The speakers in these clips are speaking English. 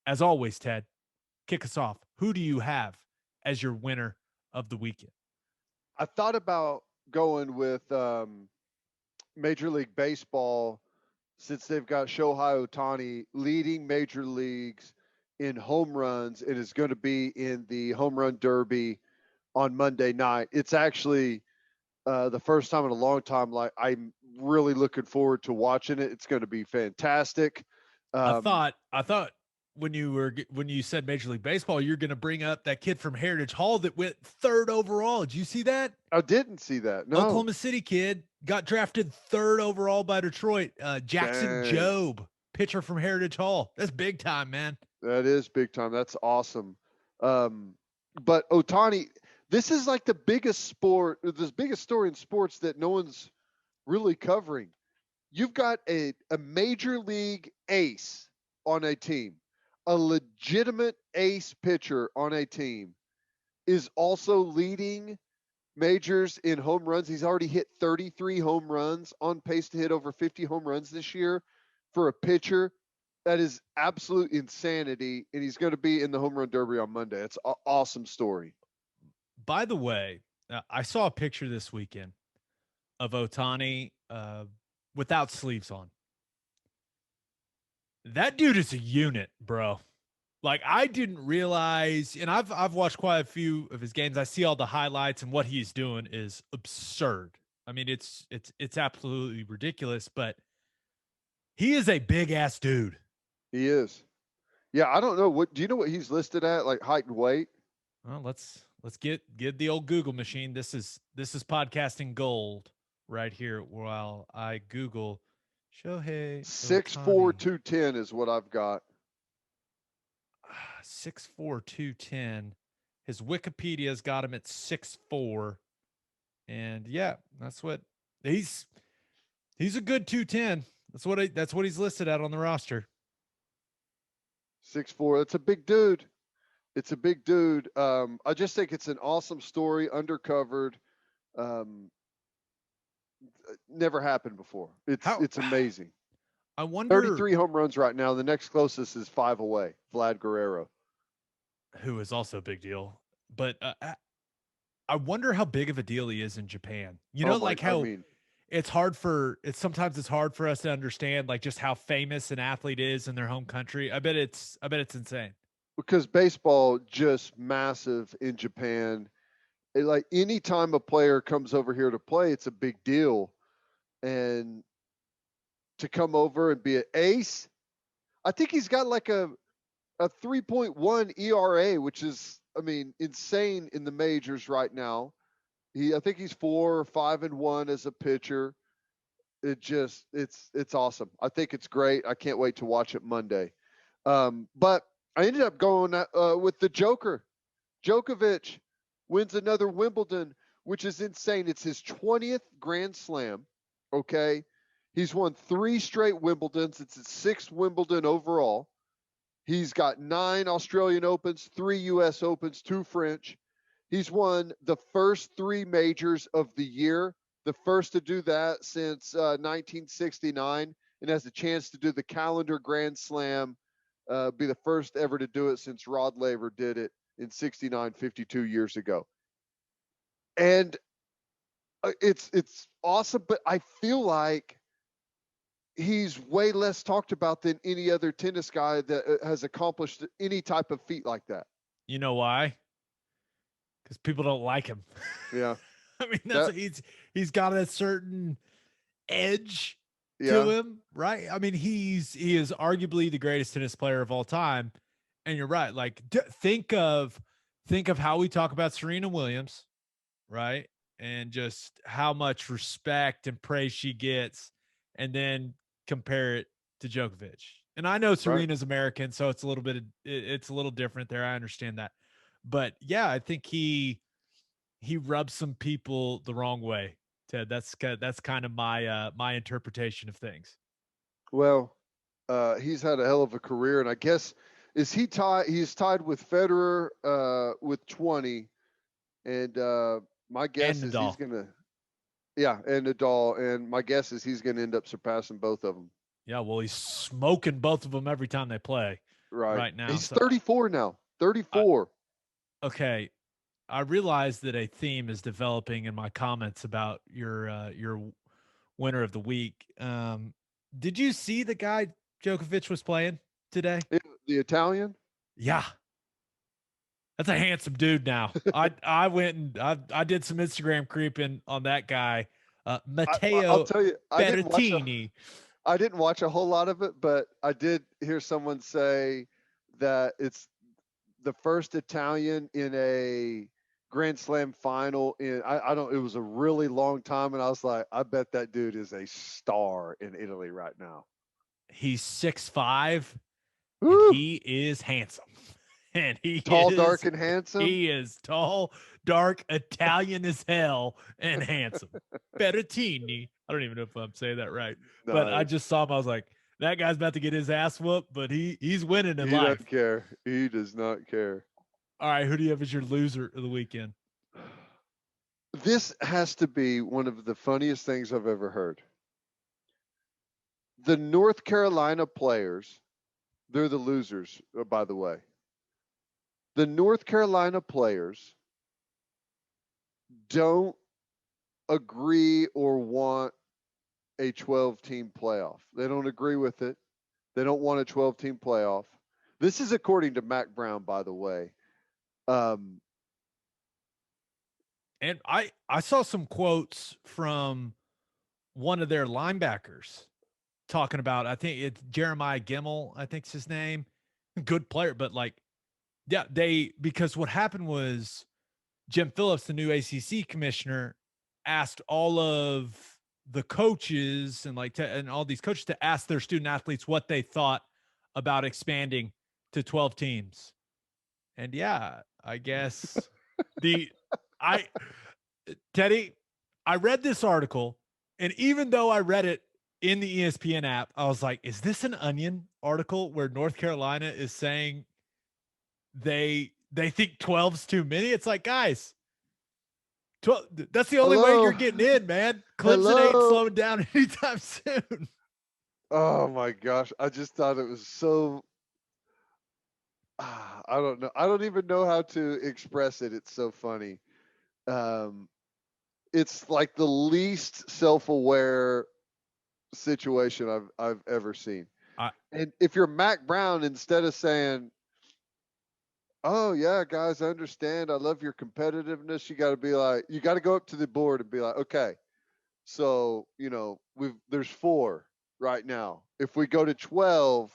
as always, Ted, kick us off. Who do you have as your winner of the weekend? I thought about going with Major League Baseball since they've got Shohei Ohtani leading major leagues in home runs. It is going to be in the home run derby on Monday night. It's actually the first time in a long time. Like I'm really looking forward to watching it. It's going to be fantastic. Um, I thought when you said Major League Baseball, you're going to bring up that kid from Heritage Hall that went third overall. Did you see that? I didn't see that. No, Oklahoma City kid got drafted third overall by Detroit. Jackson dang, Jobe, pitcher from Heritage Hall. That's big time, man. that is big time. That's awesome. Um, but Otani, this is like the biggest biggest story in sports that no one's really covering. You've got a major league ace on a team, a legitimate ace pitcher on a team is also leading majors in home runs. He's already hit 33 home runs, on pace to hit over 50 home runs this year for a pitcher. That is absolute insanity, and he's going to be in the home run derby on Monday. It's an awesome story. By the way, I saw a picture this weekend of Otani without sleeves on. That dude is a unit, bro. Like I didn't realize, and I've watched quite a few of his games. I see all the highlights, and what he's doing is absurd. I mean, it's absolutely ridiculous, but he is a big ass dude. He is. Yeah, I don't know what. Do you know what he's listed at, like height and weight? Well, let's get the old Google machine. This is podcasting gold right here. While I Google Shohei 6'4", Ohtani, 210 is what I've got. 6'4", 210. His Wikipedia's got him at 6'4", and yeah, that's what he's. He's a good 210. That's what he's listed at on the roster. 6'4". That's a big dude. It's a big dude. I just think it's an awesome story, undercovered. Um, Never happened before. How It's amazing. I wonder 33 home runs right now. The next closest is 5 away. Vlad Guerrero. who is also a big deal, but I wonder how big of a deal he is in Japan. You Oh know, my! like I how mean, it's sometimes it's hard for us to understand like just how famous an athlete is in their home country. I bet it's insane. because baseball just massive in Japan. Like anytime a player comes over here to play, it's a big deal. And to come over and be an ace, I think he's got like a 3.1 ERA, which is, I mean, insane in the majors right now. I think he's 4 or 5-1 as a pitcher. It's awesome. I think it's great. I can't wait to watch it Monday. But I ended up going with the Joker. Djokovic wins another Wimbledon, which is insane. It's his 20th Grand Slam. Okay, he's won 3 straight Wimbledons. It's his 6th Wimbledon overall. He's got 9 Australian Opens, 3 U.S. Opens, 2 French. He's won the first 3 majors of the year, the first to do that since 1969, and has a chance to do the calendar Grand Slam, be the first ever to do it since Rod Laver did it in '69, 52 years ago. And it's awesome, but I feel like he's way less talked about than any other tennis guy that has accomplished any type of feat like that. You know why? Because people don't like him. Yeah. I mean, That he's got a certain edge to yeah. him, right? I mean, he is arguably the greatest tennis player of all time. And you're right. Like think of how we talk about Serena Williams, right? And just how much respect and praise she gets, and then compare it to Djokovic. And I know Right. Serena's American, so it's a little different there. I understand that. But yeah, I think he rubs some people the wrong way. Ted, that's kind of my interpretation of things. Well, he's had a hell of a career, and I guess is he tied? He's tied with Federer with 20, and my And guess is he's Nadal. gonna, yeah, and Nadal, and my guess is he's gonna end up surpassing both of them. Yeah, well, he's smoking both of them every time they play. Right. right now. He's So 34 now. I, 34. okay, I realize that a theme is developing in my comments about your winner of the week. Did you see the guy Djokovic was playing today? Yeah, the Italian? Yeah, that's a handsome dude. Now, I went and I did some Instagram creeping on that guy, I'll Matteo tell you, Berrettini. I didn't watch a whole lot of it, but I did hear someone say that it's the first Italian in a Grand Slam final in I don't it was a really long time, and I was like, I bet that dude is a star in Italy right now. He's 6'5", and Woo! he is handsome. And Tall, dark, and handsome. he is tall, dark, Italian as hell, and handsome. Berrettini. I don't even know if I'm saying that right, but I Nice. just saw him. I was like, that guy's about to get his ass whooped, but he's winning in He life. doesn't care. He does not care. All right, who do you have as your loser of the weekend? This has to be one of the funniest things I've ever heard. The North Carolina players, they're the losers, by the way. The North Carolina players don't agree or want a 12-team playoff. They don't agree with it. They don't want a 12-team playoff. This is according to Mac Brown, by the way. And I saw some quotes from one of their linebackers talking about, I think it's Jeremiah Gimmel, I think's his name. Good player, but like, yeah, because what happened was Jim Phillips, the new ACC commissioner, asked all of the coaches and and all these coaches to ask their student athletes what they thought about expanding to 12 teams. And yeah, I guess I Teddy, I read this article, and even though I read it in the ESPN app, I was like, is this an Onion article where North Carolina is saying they think 12's too many? It's like, guys, 12, that's the only way Hello. you're getting in, man. Clemson ain't Hello. slowing down anytime soon. Oh my gosh. I just thought it was so I don't know. I don't even know how to express it. It's so funny. Um, it's like the least self-aware situation I've ever seen. I, And if you're Mac Brown, instead of saying, "Oh yeah, guys, I understand. I love your competitiveness," you got to be like, you got to go up to the board and be like, "Okay, so there's 4 right now. If we go to 12,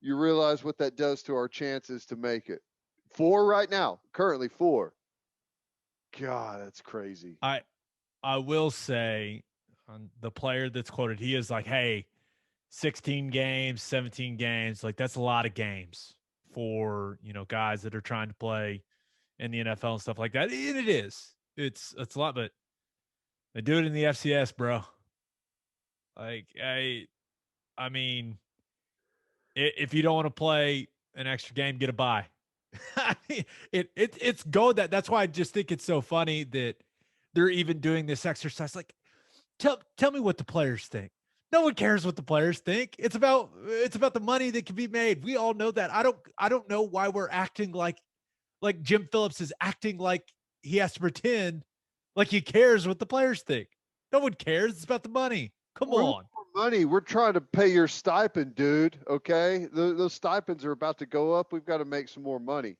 you realize what that does to our chances to make it. 4 right now, currently 4. God, that's crazy. I will say, the player that's quoted, he is like, hey, 16 games, 17 games, like that's a lot of games for, guys that are trying to play in the NFL and stuff like that. And it is. It's a lot, but they do it in the FCS, bro. Like I mean, if you don't want to play an extra game, get a bye. I mean, it's go that's why I just think it's so funny that they're even doing this exercise. Like, tell me what the players think. No one cares what the players think. It's about the money that can be made. We all know that. I don't know why we're acting like Jim Phillips is acting like he has to pretend like he cares what the players think. No one cares. It's about the money. Come We want on. more money. We're trying to pay your stipend, dude. Okay, those stipends are about to go up. We've got to make some more money.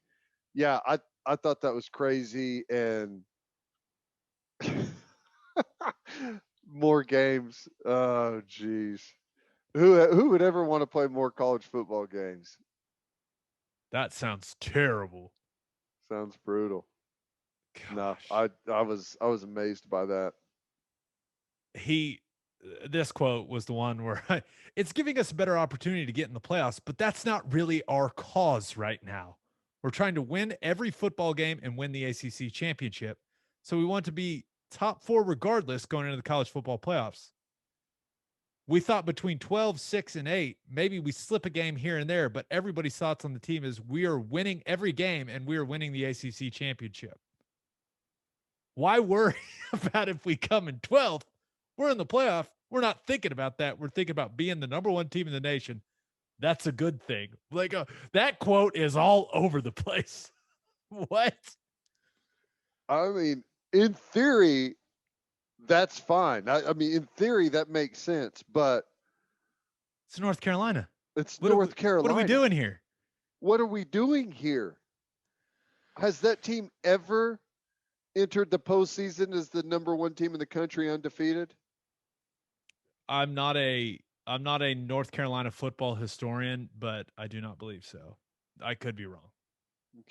Yeah, I thought that was crazy, and more games. Oh, jeez. Who would ever want to play more college football games? That sounds terrible. Sounds brutal. No, Gosh. I was amazed by that. This quote was the one where it's giving us a better opportunity to get in the playoffs, but that's not really our cause right now. We're trying to win every football game and win the ACC championship. So we want to be top 4 regardless going into the college football playoffs. We thought between 12, 6, and 8, maybe we slip a game here and there, but everybody's thoughts on the team is we are winning every game and we are winning the ACC championship. Why worry about if we come in 12th? We're in the playoff. We're not thinking about that. We're thinking about being the number 1 team in the nation, That's a good thing. Like that quote is all over the place. What? I mean, in theory, that's fine. I mean, in theory, that makes sense, but It's North Carolina. it's What are North Carolina. What are we doing here? What are we doing here? Has that team ever entered the postseason as the number one team in the country undefeated? I'm not a North Carolina football historian, but I do not believe so. I could be wrong.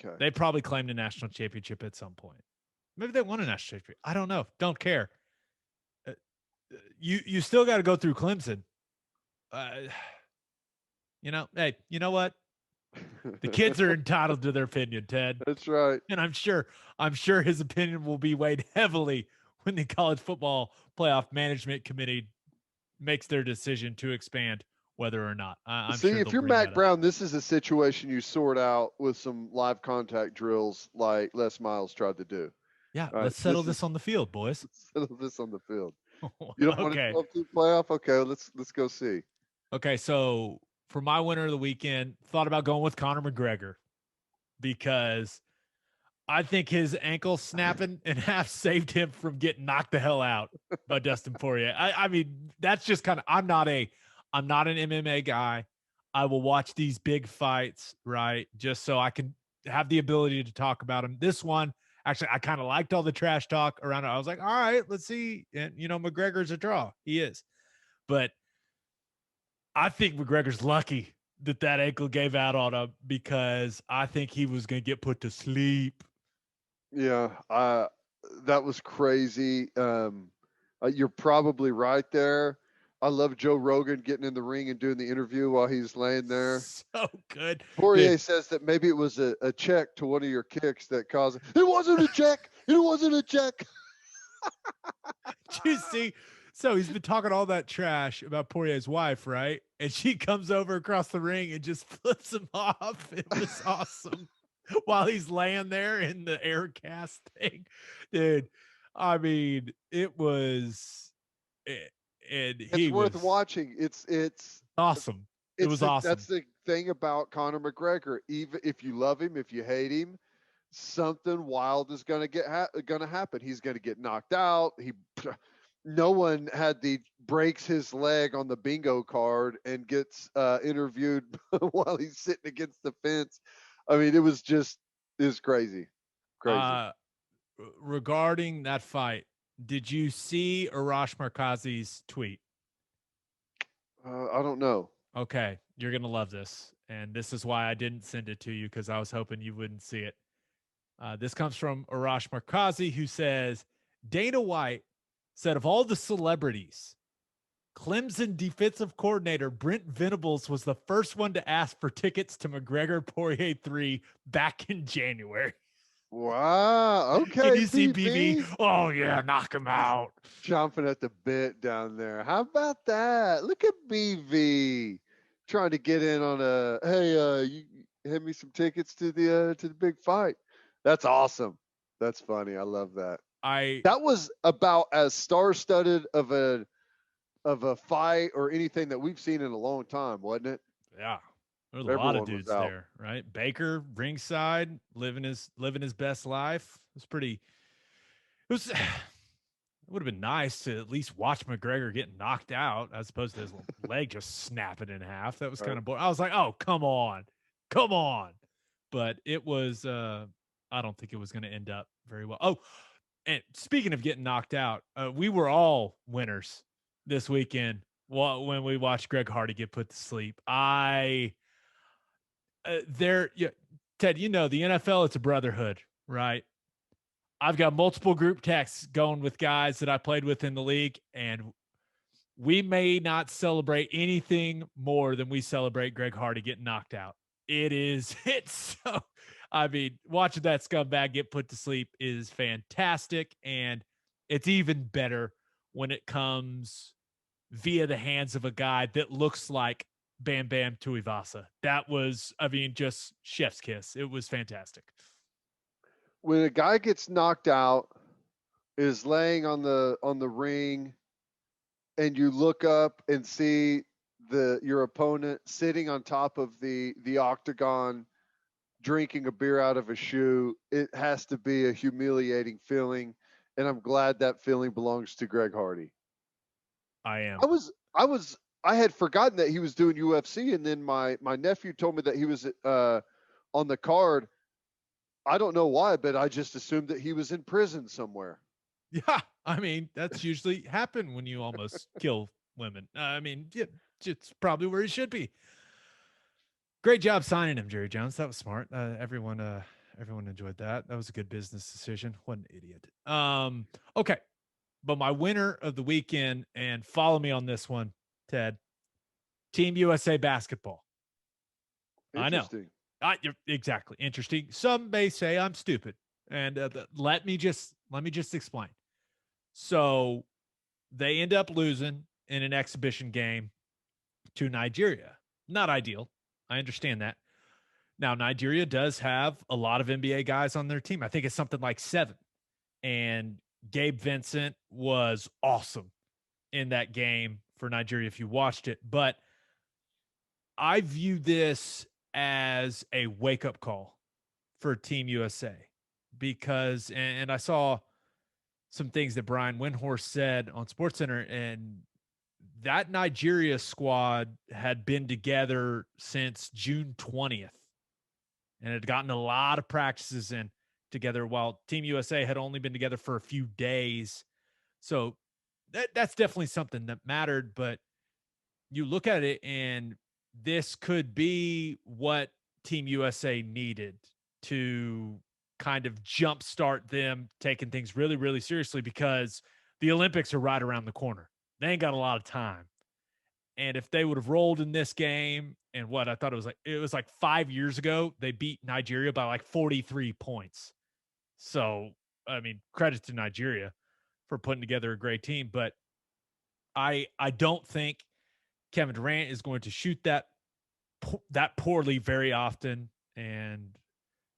Okay. They probably claimed a national championship at some point. Maybe they won a national championship. I don't know. Don't care. You still got to go through Clemson. Hey, you know what? The kids are entitled to their opinion, Ted. That's right. And I'm sure his opinion will be weighed heavily when the college football playoff management committee makes their decision to expand whether or not. I'm See, sure if you're Mac Brown, this is a situation you sort out with some live contact drills like Les Miles tried to do. Yeah, right, let's settle this on the field, boys. Let's settle this on the field. You don't want Okay. to 12-team playoff? Okay, let's go see. Okay, so for my winner of the weekend, thought about going with Conor McGregor because I think his ankle snapping in half saved him from getting knocked the hell out by Dustin Poirier. I mean, that's just kind of I'm not an MMA guy. I will watch these big fights, right? Just so I can have the ability to talk about them. This one, actually, I kind of liked all the trash talk around it. I was like, all right, let's see. And McGregor's a draw. He is. But I think McGregor's lucky that ankle gave out on him because I think he was going to get put to sleep. Yeah, that was crazy. You're probably right there. I love Joe Rogan getting in the ring and doing the interview while he's laying there. So good. Poirier says that maybe it was a check to one of your kicks that caused it. It wasn't a check. It wasn't a check. Did you see? So he's been talking all that trash about Poirier's wife, right? And she comes over across the ring and just flips him off. It was awesome. While he's laying there in the air cast thing. Dude, I mean, it was it's worth watching. It's awesome. It was awesome. That's the thing about Conor McGregor. Even if you love him, if you hate him, something wild is going to happen. He's going to get knocked out. No one breaks his leg on the bingo card and gets interviewed while he's sitting against the fence. I mean, it was crazy. Regarding that fight, did you see Arash Markazi's tweet? I don't know. Okay, you're going to love this. And this is why I didn't send it to you, because I was hoping you wouldn't see it. This comes from Arash Markazi, who says, Dana White said of all the celebrities, Clemson defensive coordinator Brent Venables was the first one to ask for tickets to McGregor Poirier 3 back in January. Wow. Okay. Can you see BB? Oh, yeah, knock him out. Chomping at the bit down there. How about that? Look at BV trying to get in on you hand me some tickets to the big fight. That's awesome. That's funny. I love that. That was about as star-studded of a fight or anything that we've seen in a long time, wasn't it? Yeah. There's a lot of dudes there, right? Baker ringside, living his best life. It would have been nice to at least watch McGregor get knocked out as opposed to his leg just snapping in half. That was kind of boring. I was like, oh, come on. But it was I don't think it was going to end up very well. Oh, and speaking of getting knocked out, we were all winners this weekend when we watched Greg Hardy get put to sleep. Ted, the NFL, it's a brotherhood, right? I've got multiple group texts going with guys that I played with in the league, and we may not celebrate anything more than we celebrate Greg Hardy getting knocked out. It's so, I mean, watching that scumbag get put to sleep is fantastic, and it's even better when it comes via the hands of a guy that looks like Bam Bam Tuivasa. That was, just chef's kiss. It was fantastic. When a guy gets knocked out, is laying on the ring, and you look up and see your opponent sitting on top of the octagon drinking a beer out of a shoe. It has to be a humiliating feeling, and I'm glad that feeling belongs to Greg Hardy. I am. I had forgotten that he was doing UFC, and then my nephew told me that he was on the card. I don't know why, but I just assumed that he was in prison somewhere. Yeah, I mean, that's usually happen when you almost kill women. I mean, yeah, it's probably where he should be. Great job signing him, Jerry Jones. That was smart. Everyone enjoyed that. That was a good business decision. What an idiot. Okay. But my winner of the weekend, and follow me on this one, Ted, Team USA basketball. I know. Interesting. Exactly. Interesting. Some may say I'm stupid. And let me just explain. So they end up losing in an exhibition game to Nigeria. Not ideal. I understand that. Now, Nigeria does have a lot of NBA guys on their team. I think it's something like 7. And Gabe Vincent was awesome in that game for Nigeria if you watched it. But I view this as a wake-up call for Team USA because, and I saw some things that Brian Windhorst said on SportsCenter, and that Nigeria squad had been together since June 20th and had gotten a lot of practices in together while Team USA had only been together for a few days. So that's definitely something that mattered, but you look at it and this could be what Team USA needed to kind of jumpstart them taking things really, really seriously because the Olympics are right around the corner. They ain't got a lot of time. And if they would have rolled in this game and what I thought it was like 5 years ago, they beat Nigeria by like 43 points. So, I mean, credit to Nigeria for putting together a great team, but I don't think Kevin Durant is going to shoot that poorly very often. And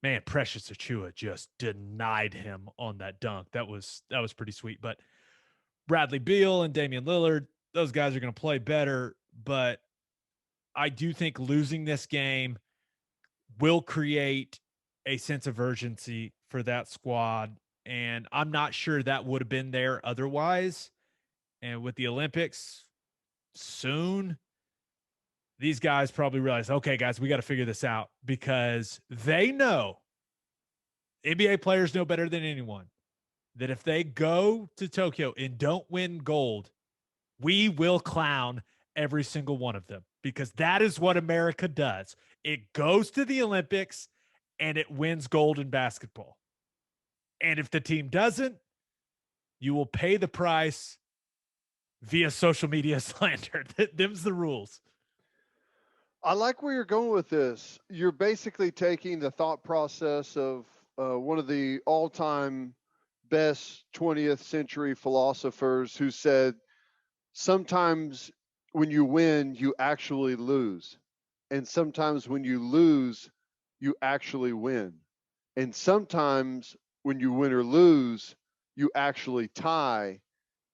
man, Precious Achua just denied him on that dunk. That was pretty sweet. But Bradley Beal and Damian Lillard, those guys are going to play better. But I do think losing this game will create a sense of urgency for that squad. And I'm not sure that would have been there otherwise. And with the Olympics soon, these guys probably realize, okay, guys, we got to figure this out because they know, NBA players know better than anyone, that if they go to Tokyo and don't win gold, we will clown every single one of them because that is what America does. It goes to the Olympics and it wins gold in basketball. And if the team doesn't, you will pay the price via social media slander. Them's the rules. I like where you're going with this. You're basically taking the thought process of one of the all-time best 20th century philosophers who said, sometimes when you win, you actually lose. And sometimes when you lose, you actually win. And sometimes when you win or lose, you actually tie.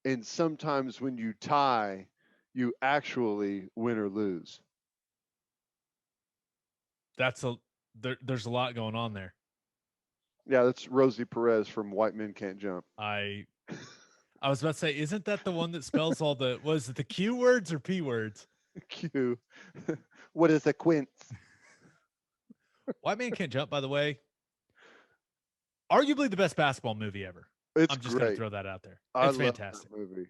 And sometimes when you tie, you actually win or lose. There's a lot going on there. Yeah, that's Rosie Perez from White Men Can't Jump. I was about to say, isn't that the one that spells all the, was it the Q words or P words? Q. What is a quince? White Man Can't Jump, by the way, arguably the best basketball movie ever. It's I'm just going to great. throw that out there. I It's love fantastic. that movie.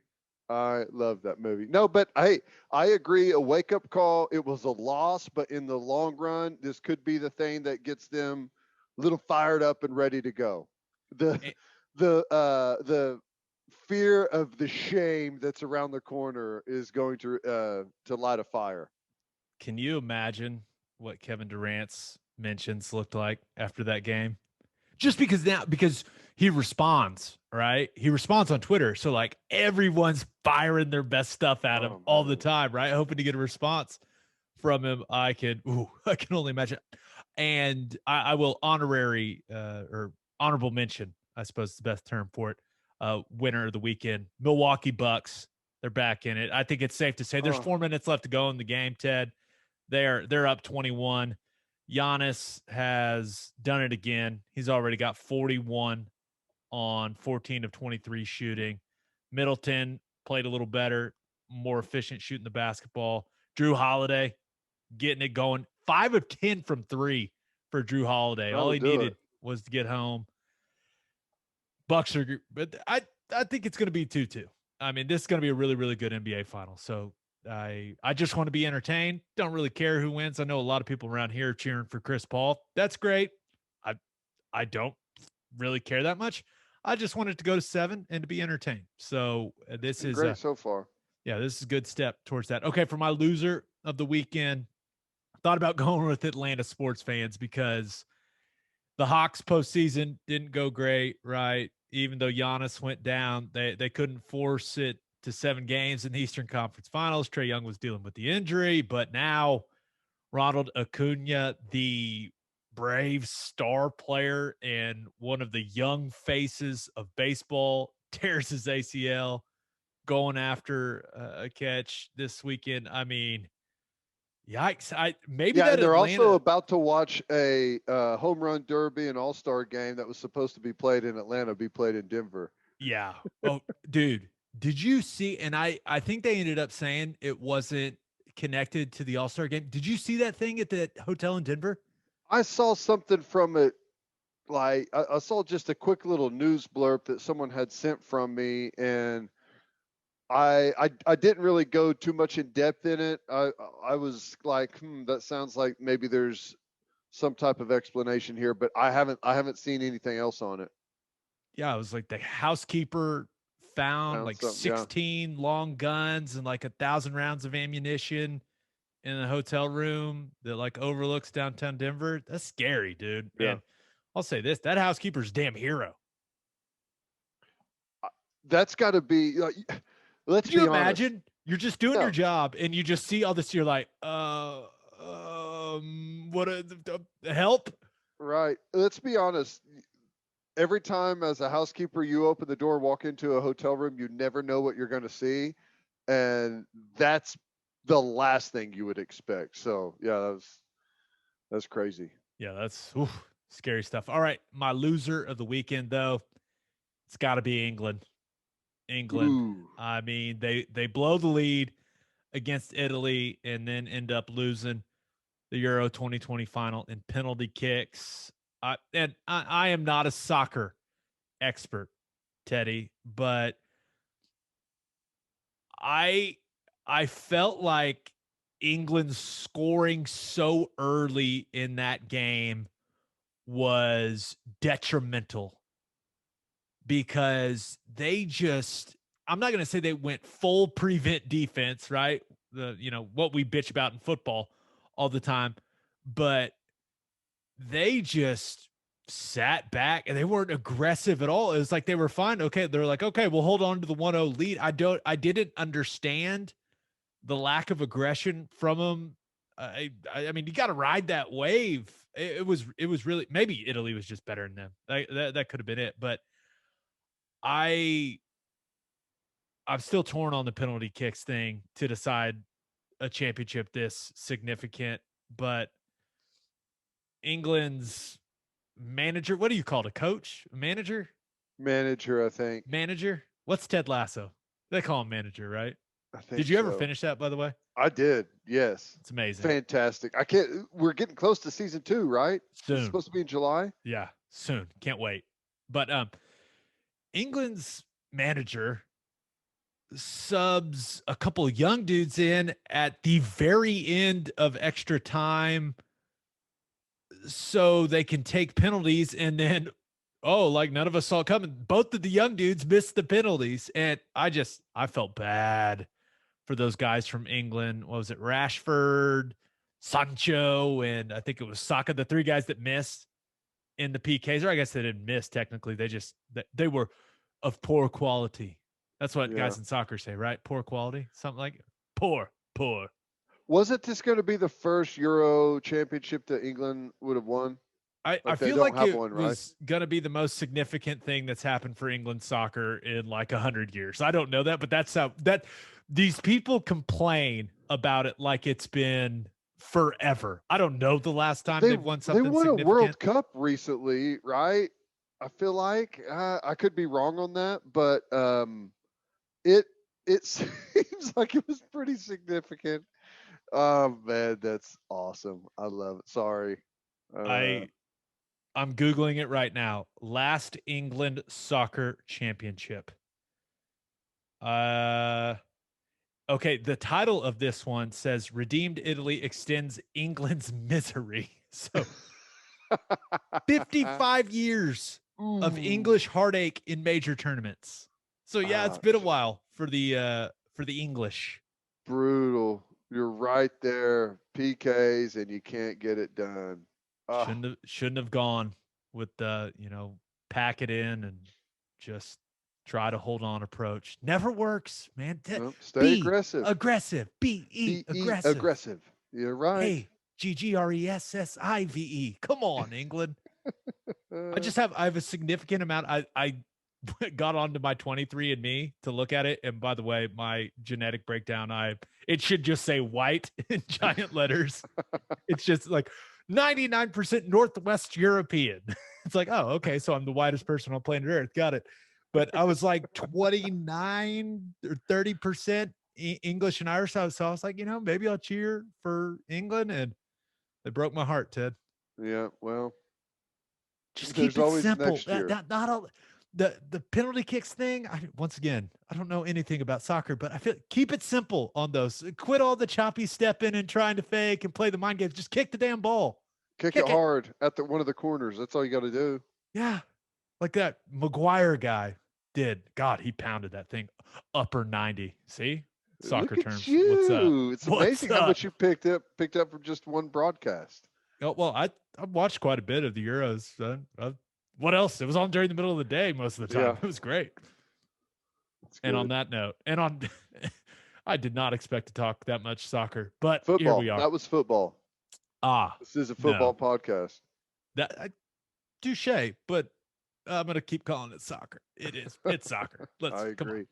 I love that movie. No, but hey, I agree. A wake up call. It was a loss, but in the long run, this could be the thing that gets them a little fired up and ready to go. The the fear of the shame that's around the corner is going to light a fire. Can you imagine what Kevin Durant's mentions looked like after that game? Just because he responds, right? He responds on Twitter. So like everyone's firing their best stuff at him all the time, right? Hoping to get a response from him. I can only imagine. And I will or honorable mention, I suppose is the best term for it. Winner of the weekend, Milwaukee Bucks. They're back in it. I think it's safe to say there's Oh, 4 minutes left to go in the game, Ted. They're up 21. Giannis has done it again. He's already got 41 on 14 of 23 shooting. Middleton played a little better, more efficient shooting the basketball. Drew Holiday getting it going. 5 of 10 from 3 for Drew Holiday. All that'll he do needed it. was to get home. Bucks are, but I think it's going to be 2-2. I mean, this is going to be a really, really good NBA final. So I just want to be entertained. Don't really care who wins. I know a lot of people around here are cheering for Chris Paul. That's great. I don't really care that much. I just wanted to go to 7 and to be entertained. So this Been is great so far. yeah, this is a good step towards that. Okay, for my loser of the weekend, thought about going with Atlanta sports fans because the Hawks postseason didn't go great, right? Even though Giannis went down, they couldn't force it to 7 games in the Eastern Conference Finals. Trae Young was dealing with the injury, but now Ronald Acuna, the Braves star player and one of the young faces of baseball, tears his ACL going after a catch this weekend. I mean, yikes! Maybe Yeah, that and they're also Atlanta. about to watch a home run derby and all-star game that was supposed to be played in Atlanta be played in Denver. Yeah. Oh, dude, did you see? And I think they ended up saying it wasn't connected to the All Star game. Did you see that thing at the hotel in Denver? I saw something from it. Like I saw just a quick little news blurb that someone had sent from me, and I didn't really go too much in depth in it. I was like, that sounds like maybe there's some type of explanation here, but I haven't seen anything else on it. Yeah, it was like the housekeeper found Found like something, yeah, 16 long guns and like 1,000 rounds of ammunition in a hotel room that like overlooks downtown Denver. That's scary, dude. yeah. And I'll say this: that housekeeper's a damn hero. That's got to be. Let's Could you be honest. imagine? You're just doing your No, job and you just see all this. You're like, what help? right. Let's be honest. Every time as a housekeeper you open the door, walk into a hotel room, you never know what you're going to see, and that's the last thing you would expect. So yeah, that's crazy. Yeah, that's scary stuff. All right, my loser of the weekend though, it's got to be England. England. Ooh, I mean, they blow the lead against Italy and then end up losing the Euro 2020 final in penalty kicks. I am not a soccer expert, Teddy, but I I felt like England scoring so early in that game was detrimental because they just I'm not going to say they went full prevent defense, right? What we bitch about in football all the time, but they just sat back and they weren't aggressive at all. It was like they were fine. Okay, they're like, okay, we'll hold on to the 1-0 lead. I didn't understand the lack of aggression from them. I mean, you got to ride that wave. It was really maybe Italy was just better than them. That could have been it, but I I'm still torn on the penalty kicks thing to decide a championship this significant, but England's manager, what do you call it? A coach? A manager? manager, I think. Manager? What's Ted Lasso? They call him manager, right? I think Did you ever so. finish that, by the way? I did. Yes. It's amazing. Fantastic. I can't. We're getting close to season 2, right? It's Soon. supposed to be in July. Yeah, soon. Can't wait. But England's manager subs a couple of young dudes in at the very end of extra time so they can take penalties and then like none of us saw it coming. Both of the young dudes missed the penalties and I felt bad for those guys from England. What was it? Rashford, Sancho, and I think it was Saka, the 3 guys that missed in the PKs, or I guess they didn't miss technically. They were of poor quality. That's what Yeah. guys in soccer say, right? Poor quality, something like it. Poor. Wasn't this going to be the first Euro championship that England would have won? I they feel don't like have it one, right? was going to be the most significant thing that's happened for England soccer in like 100 years. I don't know that, but that's how that these people complain about it like it's been forever. I don't know the last time they've won They something won a significant. World Cup recently, right? I feel like I could be wrong on that, but it seems like it was pretty significant. Oh man, that's awesome. I love it. Sorry. Uh, I'm Googling it right now. Last England soccer championship. Uh, okay. The title of this one says Redeemed Italy extends England's misery. So 55 years of Ooh, English heartache in major tournaments. So yeah, it's been a while for the English. brutal. You're right there. PKs and you can't get it done. Ah, Shouldn't have gone with the, pack it in and just try to hold on approach. Never works, man. well, stay Be aggressive. aggressive. Be Be aggressive. aggressive. You're right. Hey, GGRESSIVE. Come on, England. Uh, I have a significant amount. I got onto my 23andMe to look at it. And by the way, my genetic breakdown, it should just say white in giant letters. It's just like 99% Northwest European. It's like, oh, okay. So I'm the whitest person on planet Earth. Got it. But I was like 29 or 30% English and Irish. So I was like, maybe I'll cheer for England. And it broke my heart, Ted. yeah, well, Just keep there's it always simple. next year. Not all the penalty kicks thing. Once again, I don't know anything about soccer, but I feel keep it simple on those. Quit all the choppy stepping and trying to fake and play the mind games. Just kick the damn ball. Kick it Kick it. hard at one of the corners. That's all you got to do. Yeah. Like that McGuire guy did. God, he pounded that thing upper 90. See? Soccer Look at terms. What's up? you. It's What's amazing how up? much you picked up from just one broadcast. Oh, well, I watched quite a bit of the Euros. What else? It was on during the middle of the day most of the time. Yeah, It was great. it's And on good. that note, I did not expect to talk that much soccer, but here we Football. are. That was football. Ah, This is a football no, podcast. touche, but I'm gonna keep calling it soccer. It is. It's soccer. I Come on. agree.